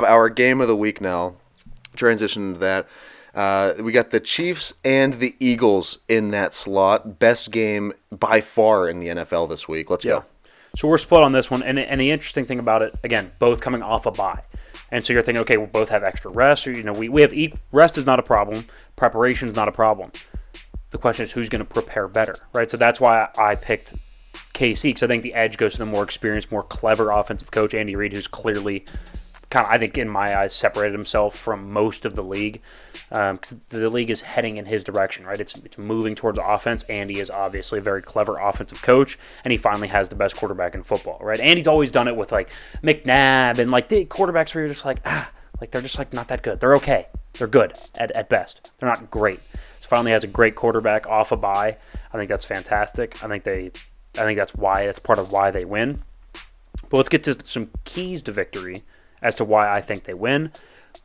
our game of the week now, transition to that. We got the Chiefs and the Eagles in that slot. Best game by far in the NFL this week. Let's go. So we're split on this one. And the interesting thing about it, again, both coming off a bye. And so you're thinking, okay, we'll both have extra rest. Or, we have rest is not a problem. Preparation is not a problem. The question is who's going to prepare better, right? So that's why I picked KC, because I think the edge goes to the more experienced, more clever offensive coach, Andy Reid, who's clearly kind of, I think, in my eyes, separated himself from most of the league. Because the league is heading in his direction, right? It's moving towards offense. Andy is obviously a very clever offensive coach, and he finally has the best quarterback in football, right? Andy's always done it with, like, McNabb and, like, the quarterbacks where you're just like, they're just, like, not that good. They're okay. They're good at best. They're not great. So finally has a great quarterback off a bye. I think that's fantastic. I think that's part of why they win. But let's get to some keys to victory as to why I think they win.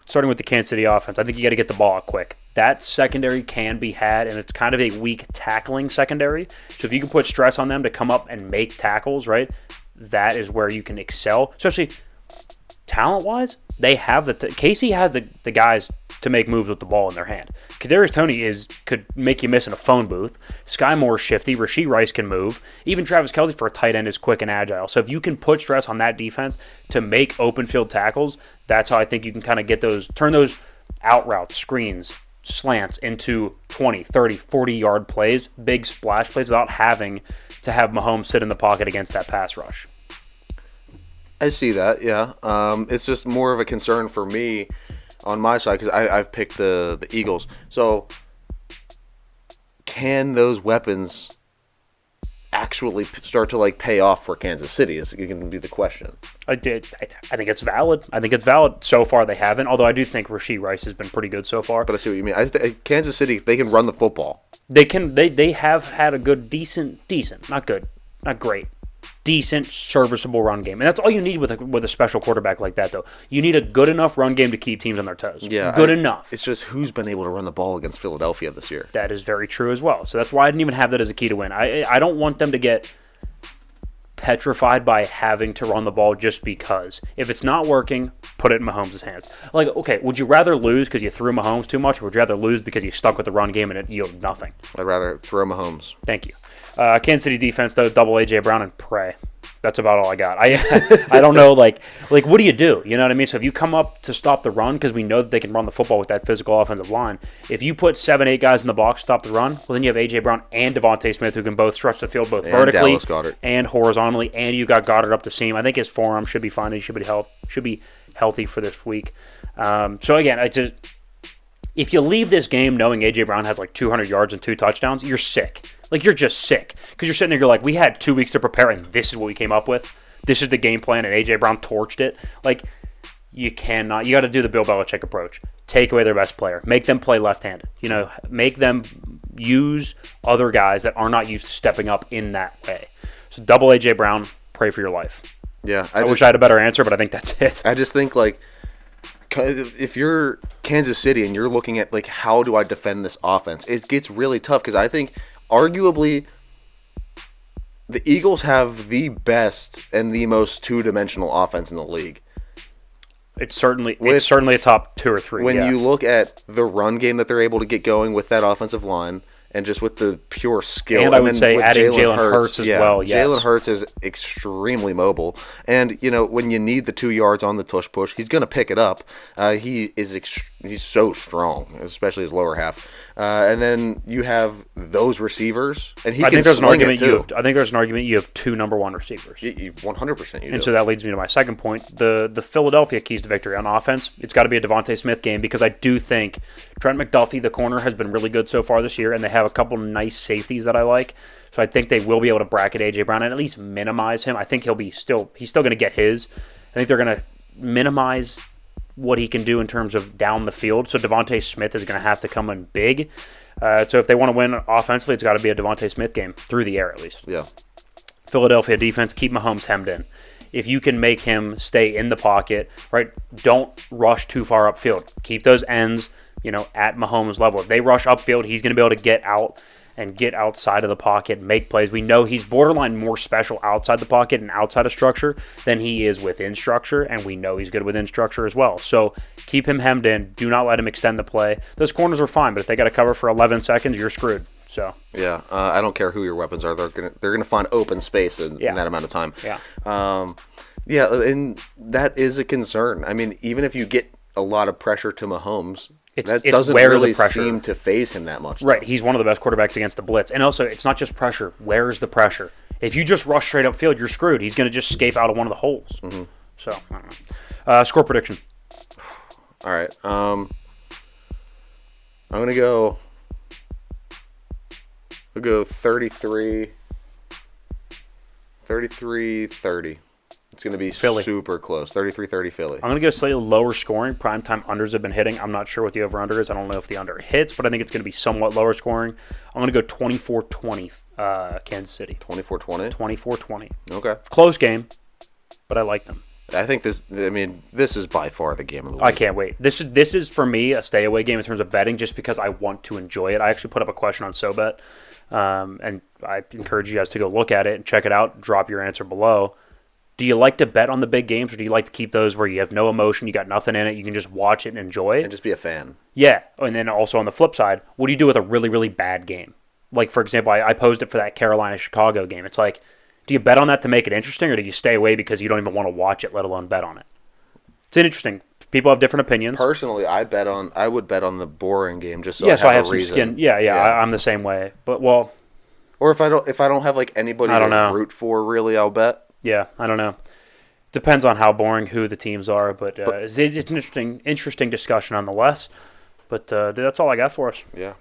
Starting with the Kansas City offense, I think you got to get the ball out quick. That secondary can be had, and it's kind of a weak tackling secondary. So if you can put stress on them to come up and make tackles, right, that is where you can excel. Especially talent-wise, they have Casey has the guys to make moves with the ball in their hand. Kadarius Toney could make you miss in a phone booth. Sky Moore's shifty. Rashee Rice can move. Even Travis Kelce for a tight end is quick and agile. So if you can put stress on that defense to make open field tackles, that's how I think you can kind of turn those out routes, screens, slants into 20, 30, 40-yard plays, big splash plays without having to have Mahomes sit in the pocket against that pass rush. I see that, yeah. It's just more of a concern for me on my side because I've picked the Eagles. So can those weapons actually start to pay off for Kansas City is going to be the question. I think it's valid. So far they haven't, although I do think Rashee Rice has been pretty good so far. But I see what you mean. Kansas City, they can run the football. They have had a good, decent, not good, not great, decent, serviceable run game. And that's all you need with a special quarterback like that, though. You need a good enough run game to keep teams on their toes. Yeah, good enough. It's just who's been able to run the ball against Philadelphia this year. That is very true as well. So that's why I didn't even have that as a key to win. I don't want them to get petrified by having to run the ball just because. If it's not working, put it in Mahomes' hands. Okay, would you rather lose because you threw Mahomes too much, or would you rather lose because you stuck with the run game and it yielded nothing? I'd rather throw Mahomes. Thank you. Kansas City defense, though, double A.J. Brown and pray. That's about all I got. I don't know, what do you do? You know what I mean? So if you come up to stop the run, because we know that they can run the football with that physical offensive line, if you put 7, 8 guys in the box to stop the run, well, then you have A.J. Brown and Devontae Smith who can both stretch the field both vertically and horizontally, and you got Goddard up the seam. I think his forearm should be fine. He should be healthy for this week. So again, if you leave this game knowing A.J. Brown has 200 yards and 2 touchdowns, you're sick. You're just sick. Because you're sitting there, you're like, we had 2 weeks to prepare, and this is what we came up with. This is the game plan, and A.J. Brown torched it. You cannot. You got to do the Bill Belichick approach. Take away their best player. Make them play left-handed. Make them use other guys that are not used to stepping up in that way. So double A.J. Brown, pray for your life. Yeah. I wish I had a better answer, but I think that's it. I just think, if you're Kansas City and you're looking at how do I defend this offense, it gets really tough because I think arguably the Eagles have the best and the most two-dimensional offense in the league. It's certainly a top 2 or 3. When you look at the run game that they're able to get going with that offensive line, and just with the pure skill. And I would say adding Jalen Hurts as well, yes. Jalen Hurts is extremely mobile. And, when you need the 2 yards on the tush push, he's going to pick it up. He's so strong, especially his lower half. And then you have those receivers, and I think there's an argument you have 2 number 1 receivers. 100% you do. And so that leads me to my second point. The Philadelphia keys to victory on offense, it's got to be a Devontae Smith game because I do think Trent McDuffie, the corner, has been really good so far this year, and they have a couple nice safeties that I like. So I think they will be able to bracket A.J. Brown and at least minimize him. I think he's still going to get his. I think they're going to minimize what he can do in terms of down the field. So Devontae Smith is going to have to come in big. So if they want to win offensively, it's got to be a Devontae Smith game, through the air at least. Yeah. Philadelphia defense, keep Mahomes hemmed in. If you can make him stay in the pocket, right, don't rush too far upfield. Keep those ends, at Mahomes' level. If they rush upfield, he's going to be able to get out and get outside of the pocket, make plays. We know he's borderline more special outside the pocket and outside of structure than he is within structure, and we know he's good within structure as well. So keep him hemmed in. Do not let him extend the play. Those corners are fine, but if they got to cover for 11 seconds, you're screwed. So yeah, I don't care who your weapons are. They're gonna find open space in that amount of time. Yeah. Yeah, and that is a concern. I mean, even if you get a lot of pressure to Mahomes, that doesn't really seem to phase him that much. Right, he's one of the best quarterbacks against the blitz. And also, it's not just pressure. Where is the pressure? If you just rush straight upfield, you're screwed. He's going to just escape out of one of the holes. Mm-hmm. So, I don't know. Score prediction. All right. I'm going to go... I'll go 33-30. It's going to be Philly. Super close. 33-30 Philly. I'm going to go slightly lower scoring. Primetime unders have been hitting. I'm not sure what the over-under is. I don't know if the under hits, but I think it's going to be somewhat lower scoring. I'm going to go 24-20 Kansas City. 24-20? 24-20. Okay. Close game, but I like them. I think this is by far the game of the week. I can't wait. This is for me a stay-away game in terms of betting just because I want to enjoy it. I actually put up a question on SOBET, and I encourage you guys to go look at it and check it out. Drop your answer below. Do you like to bet on the big games, or do you like to keep those where you have no emotion, you got nothing in it, you can just watch it and enjoy it? And just be a fan. Yeah, and then also on the flip side, what do you do with a really, really bad game? Like, for example, I posed it for that Carolina-Chicago game. It's like, do you bet on that to make it interesting, or do you stay away because you don't even want to watch it, let alone bet on it? It's interesting. People have different opinions. Personally, I would bet on the boring game just so I have a some reason. skin. Yeah. I'm the same way. But, well... Or if I don't have, like, anybody to root for, really, I'll bet. Yeah, I don't know. Depends on how boring who the teams are, but it's an interesting discussion nonetheless. But that's all I got for us. Yeah.